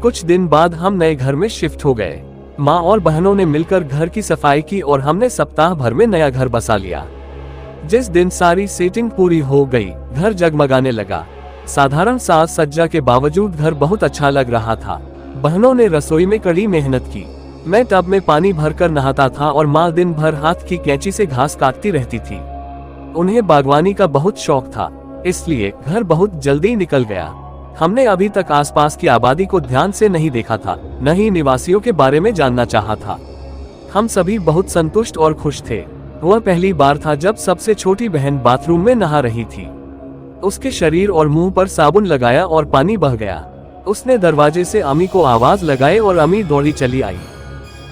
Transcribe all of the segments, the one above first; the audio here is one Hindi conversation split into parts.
कुछ दिन बाद हम नए घर में शिफ्ट हो गए। माँ और बहनों ने मिलकर घर की सफाई की और हमने सप्ताह भर में नया घर बसा लिया। जिस दिन सारी सेटिंग पूरी हो गई, घर जगमगाने लगा। साधारण साज सज्जा के बावजूद घर बहुत अच्छा लग रहा था। बहनों ने रसोई में कड़ी मेहनत की। मैं टब में पानी भरकर नहाता था और माँ दिन भर हाथ की कैंची से घास काटती रहती थी। उन्हें बागवानी का बहुत शौक था, इसलिए घर बहुत जल्दी निकल गया। हमने अभी तक आसपास की आबादी को ध्यान से नहीं देखा था, न ही निवासियों के बारे में जानना चाहा था। हम सभी बहुत संतुष्ट और खुश थे। वह पहली बार था जब सबसे छोटी बहन बाथरूम में नहा रही थी। उसके शरीर और मुंह पर साबुन लगाया और पानी बह गया। उसने दरवाजे से अम्मी को आवाज लगाई और अम्मी दौड़ी चली आई।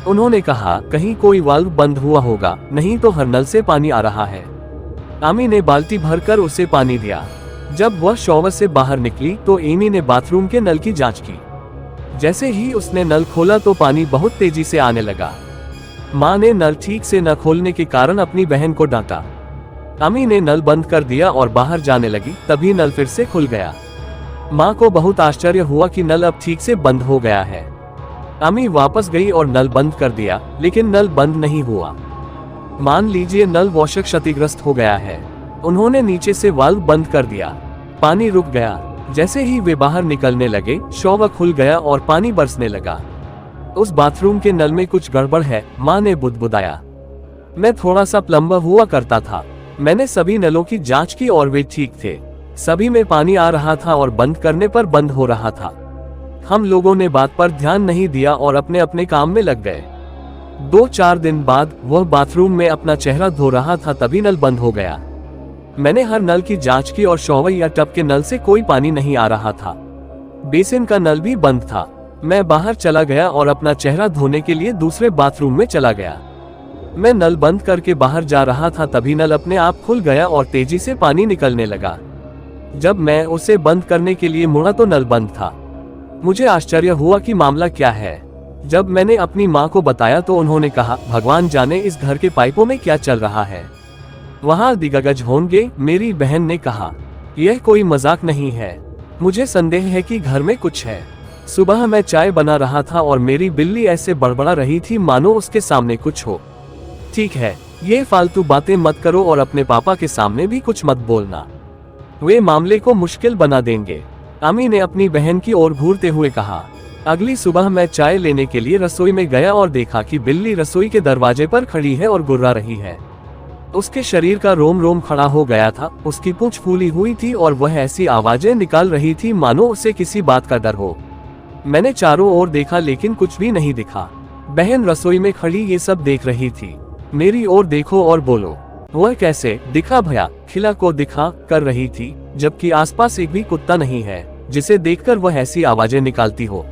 उन्होंने कहा, कहीं कोई वाल्व बंद हुआ होगा, नहीं तो हर नल से पानी आ रहा है। अम्मी ने बाल्टी भरकर उसे पानी दिया। जब वह शॉवर से बाहर निकली तो एमी ने बाथरूम के नल की जांच की। जैसे ही उसने नल खोला तो पानी बहुत तेजी से आने लगा। माँ ने नल ठीक से न खोलने के कारण अपनी बहन को डांटा। अम्मी ने नल बंद कर दिया और बाहर जाने लगी, तभी नल फिर से खुल गया। माँ को बहुत आश्चर्य हुआ कि नल अब ठीक से बंद हो गया है। अम्मी वापस गई और नल बंद कर दिया, लेकिन नल बंद नहीं हुआ। मान लीजिए नल वॉशर क्षतिग्रस्त हो गया है। उन्होंने नीचे से वाल्व बंद कर दिया। पानी रुक गया। जैसे ही वे बाहर निकलने लगे, शॉवर खुल गया और पानी बरसने लगा। उस बाथरूम के नल में कुछ गड़बड़ है, माँ ने बुदबुदाया। मैं थोड़ा सा प्लम्बर हुआ करता था। मैंने सभी नलों की जांच की और वे ठीक थे। सभी में पानी आ रहा था और बंद करने पर बंद हो रहा था। हम लोगों ने बात पर ध्यान नहीं दिया और अपने अपने काम में लग गए। 2-4 दिन बाद वह बाथरूम में अपना चेहरा धो रहा था, तभी नल बंद हो गया। मैंने हर नल की जांच की और शॉवर या टब के नल से कोई पानी नहीं आ रहा था। बेसिन का नल भी बंद था। मैं बाहर चला गया और अपना चेहरा धोने के लिए दूसरे बाथरूम में चला गया। मैं नल बंद करके बाहर जा रहा था, तभी नल अपने आप खुल गया और तेजी से पानी निकलने लगा। जब मैं उसे बंद करने के लिए मुड़ा तो नल बंद था। मुझे आश्चर्य हुआ कि मामला क्या है। जब मैंने अपनी माँ को बताया तो उन्होंने कहा, भगवान जाने इस घर के पाइपों में क्या चल रहा है, वहाँ दिग्गज होंगे। मेरी बहन ने कहा, यह कोई मजाक नहीं है, मुझे संदेह है कि घर में कुछ है। सुबह मैं चाय बना रहा था और मेरी बिल्ली ऐसे बड़बड़ा रही थी मानो उसके सामने कुछ हो। ठीक है, ये फालतू बातें मत करो और अपने पापा के सामने भी कुछ मत बोलना, वे मामले को मुश्किल बना देंगे। अम्मी ने अपनी बहन की ओर घूरते हुए कहा। अगली सुबह मैं चाय लेने के लिए रसोई में गया और देखा कि बिल्ली रसोई के दरवाजे पर खड़ी है और गुर्रा रही है। उसके शरीर का रोम रोम खड़ा हो गया था, उसकी पूंछ फूली हुई थी और वह ऐसी आवाजें निकाल रही थी मानो उसे किसी बात का डर हो। मैंने चारों ओर देखा लेकिन कुछ भी नहीं दिखा। बहन रसोई में खड़ी ये सब देख रही थी। मेरी ओर देखो और बोलो। वह कैसे दिखा भैया, खिला को दिखा कर रही थी, जबकि आसपास एक भी कुत्ता नहीं है जिसे देखकर वह ऐसी आवाजें निकालती हो।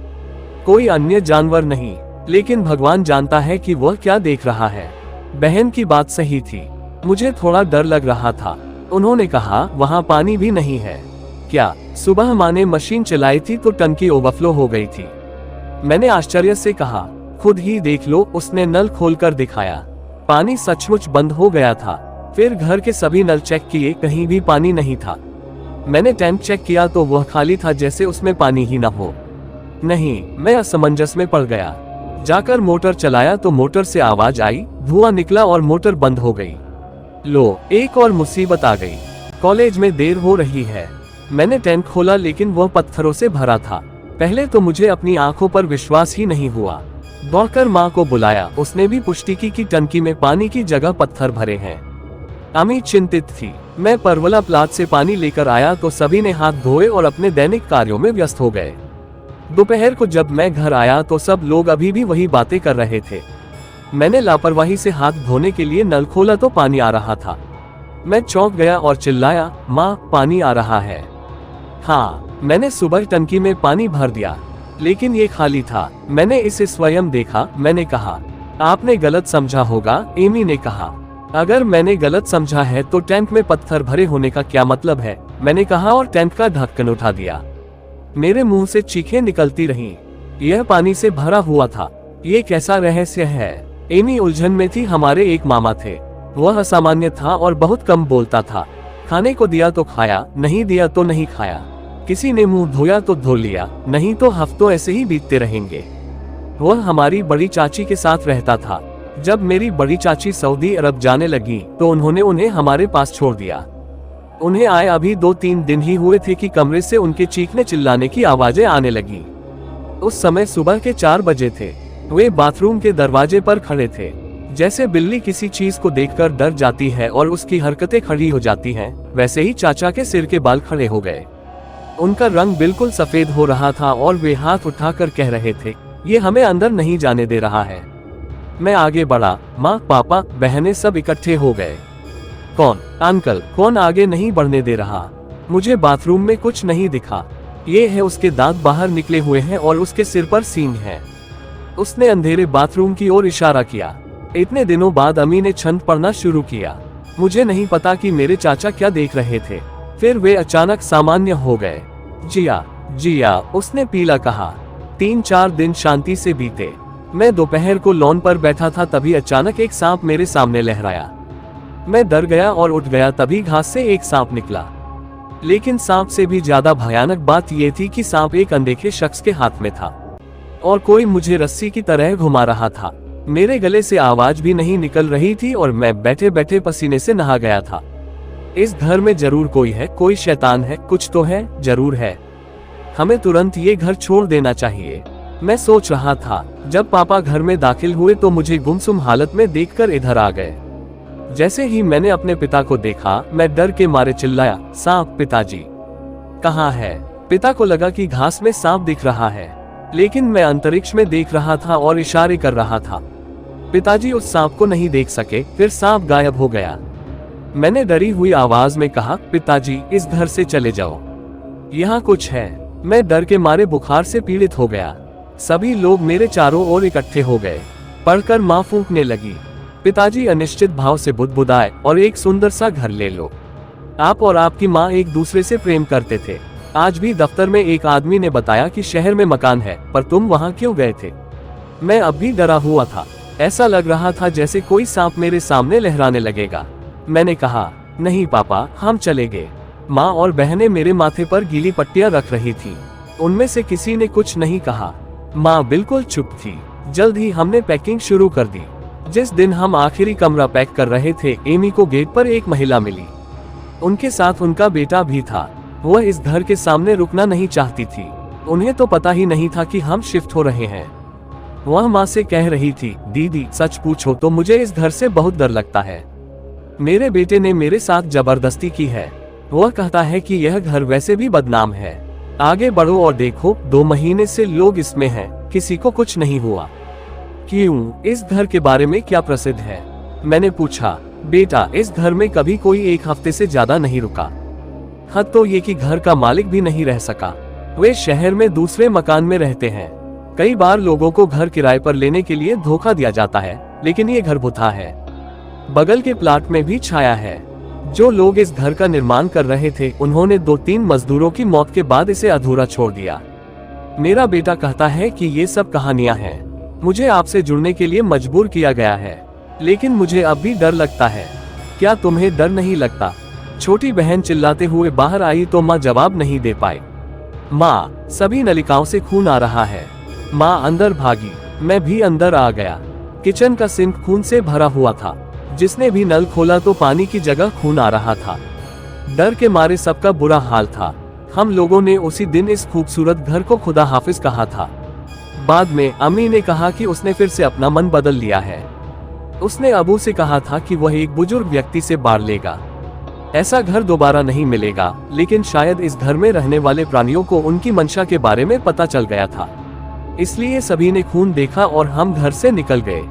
कोई अन्य जानवर नहीं, लेकिन भगवान जानता है कि वह क्या देख रहा है। बहन की बात सही थी, मुझे थोड़ा डर लग रहा था। उन्होंने कहा, वहाँ पानी भी नहीं है क्या? सुबह माँ ने मशीन चलाई थी तो टंकी ओवरफ्लो हो गई थी। मैंने आश्चर्य से कहा, खुद ही देख लो। उसने नल खोलकर दिखाया, पानी सचमुच बंद हो गया था। फिर घर के सभी नल चेक किए, कहीं भी पानी नहीं था। मैंने टैंक चेक किया तो वह खाली था, जैसे उसमें पानी ही न हो। नहीं, मैं असमंजस में पड़ गया। जाकर मोटर चलाया तो मोटर से आवाज आई, धुआं निकला और मोटर बंद हो गई। लो, एक और मुसीबत आ गई। कॉलेज में देर हो रही है। मैंने टैंक खोला लेकिन वह पत्थरों से भरा था। पहले तो मुझे अपनी आंखों पर विश्वास ही नहीं हुआ। दौड़कर माँ को बुलाया, उसने भी पुष्टि की कि टंकी में पानी की जगह पत्थर भरे हैं। अम्मी चिंतित थी। मैं परवला प्लाट से पानी लेकर आया तो सभी ने हाथ धोए और अपने दैनिक कार्यों में व्यस्त हो गए। दोपहर को जब मैं घर आया तो सब लोग अभी भी वही बातें कर रहे थे। मैंने लापरवाही से हाथ धोने के लिए नल खोला तो पानी आ रहा था। मैं चौंक गया और चिल्लाया, माँ, पानी आ रहा है। हाँ, मैंने सुबह टंकी में पानी भर दिया, लेकिन ये खाली था। मैंने इसे स्वयं देखा। मैंने कहा, आपने गलत समझा होगा। एमी ने कहा, अगर मैंने गलत समझा है तो टैंक में पत्थर भरे होने का क्या मतलब है? मैंने कहा और टैंक का ढक्कन उठा दिया। मेरे मुंह से चीखें निकलती रहीं। यह पानी से भरा हुआ था। ये कैसा रहस्य है? एमी उलझन में थी। हमारे एक मामा थे, वह असामान्य था और बहुत कम बोलता था। खाने को दिया तो खाया, नहीं दिया तो नहीं खाया। किसी ने मुंह धोया तो धो लिया, नहीं तो हफ्तों ऐसे ही बीतते रहेंगे। वह हमारी बड़ी चाची के साथ रहता था। जब मेरी बड़ी चाची सऊदी अरब जाने लगी तो उन्होंने उन्हें हमारे पास छोड़ दिया। उन्हें आए अभी 2-3 दिन ही हुए थे कि कमरे से उनके चीखने चिल्लाने की आवाजें आने लगी। उस समय सुबह के 4 बजे थे। वे बाथरूम के दरवाजे पर खड़े थे। जैसे बिल्ली किसी चीज को देखकर डर जाती है और उसकी हरकतें खड़ी हो जाती हैं, वैसे ही चाचा के सिर के बाल खड़े हो गए। उनका रंग बिल्कुल सफेद हो रहा था और वे हाथ उठाकर कह रहे थे, ये हमें अंदर नहीं जाने दे रहा है। मैं आगे बढ़ा। माँ, पापा, बहनें सब इकट्ठे हो गए। कौन? अंकल। कौन आगे नहीं बढ़ने दे रहा? मुझे बाथरूम में कुछ नहीं दिखा। ये है, उसके दांत बाहर निकले हुए हैं और उसके सिर पर सींग है। उसने अंधेरे बाथरूम की ओर इशारा किया। इतने दिनों बाद अम्मी ने छंद पढ़ना शुरू किया। मुझे नहीं पता कि मेरे चाचा क्या देख रहे थे। फिर वे अचानक सामान्य हो गए। जिया, जिया, उसने पीला कहा। 3-4 दिन शांति से बीते। मैं दोपहर को लॉन पर बैठा था, तभी अचानक एक सांप मेरे सामने लहराया। मैं डर गया और उठ गया। तभी घास से एक सांप निकला। लेकिन सांप से भी ज्यादा भयानक बात यह थी कि सांप एक अनदेखे शख्स के हाथ में था और कोई मुझे रस्सी की तरह घुमा रहा था। मेरे गले से आवाज भी नहीं निकल रही थी और मैं बैठे बैठे पसीने से नहा गया था। इस घर में जरूर कोई है, कोई शैतान है, कुछ तो है, जरूर है। हमें तुरंत ये घर छोड़ देना चाहिए, मैं सोच रहा था। जब पापा घर में दाखिल हुए तो मुझे गुमसुम हालत में देखकर इधर आ गए। जैसे ही मैंने अपने पिता को देखा, मैं डर के मारे चिल्लाया, सांप! पिताजी कहाँ है? पिता को लगा कि घास में सांप दिख रहा है, लेकिन मैं अंतरिक्ष में देख रहा था और इशारे कर रहा था। पिताजी उस सांप को नहीं देख सके। फिर सांप गायब हो गया। मैंने डरी हुई आवाज में कहा, पिताजी, इस घर से चले जाओ, यहाँ कुछ है। मैं डर के मारे बुखार से पीड़ित हो गया। सभी लोग मेरे चारों ओर इकट्ठे हो गए। पढ़कर माँ फूंकने लगी। पिताजी अनिश्चित भाव से बुदबुदाए, और एक सुंदर सा घर ले लो। आप और आपकी माँ एक दूसरे से प्रेम करते थे। आज भी दफ्तर में एक आदमी ने बताया कि शहर में मकान है, पर तुम वहाँ क्यों गए थे? मैं अब भी डरा हुआ था। ऐसा लग रहा था जैसे कोई सांप मेरे सामने लहराने लगेगा। मैंने कहा, नहीं पापा, हम चले गए। माँ और बहनें मेरे माथे पर गीली पट्टियां रख रही थी। उनमें से किसी ने कुछ नहीं कहा। माँ बिल्कुल चुप थी। जल्द ही हमने पैकिंग शुरू कर दी। जिस दिन हम आखिरी कमरा पैक कर रहे थे, एमी को गेट पर एक महिला मिली। उनके साथ उनका बेटा भी था। वह इस घर के सामने रुकना नहीं चाहती थी। उन्हें तो पता ही नहीं था कि हम शिफ्ट हो रहे हैं। वह माँ से कह रही थी, दीदी, सच पूछो तो मुझे इस घर से बहुत डर लगता है। मेरे बेटे ने मेरे साथ जबरदस्ती की है। वह कहता है कि यह घर वैसे भी बदनाम है। आगे बढ़ो और देखो, 2 महीने से लोग इसमें हैं, किसी को कुछ नहीं हुआ। क्यों? इस घर के बारे में क्या प्रसिद्ध है? मैंने पूछा। बेटा, इस घर में कभी कोई 1 हफ्ते से ज्यादा नहीं रुका। हद तो ये कि घर का मालिक भी नहीं रह सका। वे शहर में दूसरे मकान में रहते हैं। कई बार लोगों को घर किराए पर लेने के लिए धोखा दिया जाता है, लेकिन ये घर भुता है। बगल के प्लाट में भी छाया है। जो लोग इस घर का निर्माण कर रहे थे, उन्होंने 2-3 मजदूरों की मौत के बाद इसे अधूरा छोड़ दिया। मेरा बेटा कहता है कि ये सब कहानियां हैं। मुझे आपसे जुड़ने के लिए मजबूर किया गया है, लेकिन मुझे अब भी डर लगता है। क्या तुम्हें डर नहीं लगता? छोटी बहन चिल्लाते हुए बाहर आई तो माँ जवाब नहीं दे पाई। माँ, सभी नलिकाओं से खून आ रहा है। माँ अंदर भागी। मैं भी अंदर आ गया। किचन का सिंक खून से भरा हुआ था। जिसने भी नल खोला तो पानी की जगह खून आ रहा था। डर के मारे सबका बुरा हाल था। हम लोगों ने उसी दिन इस खूबसूरत घर को खुदा हाफिज कहा था। बाद में अम्मी ने कहा कि उसने फिर से अपना मन बदल लिया है। उसने अबू से कहा था कि वह एक बुजुर्ग व्यक्ति से बार लेगा। ऐसा घर दोबारा नहीं मिलेगा, लेकिन शायद इस घर में रहने वाले प्राणियों को उनकी मंशा के बारे में पता चल गया था। इसलिए सभी ने खून देखा और हम घर से निकल गए।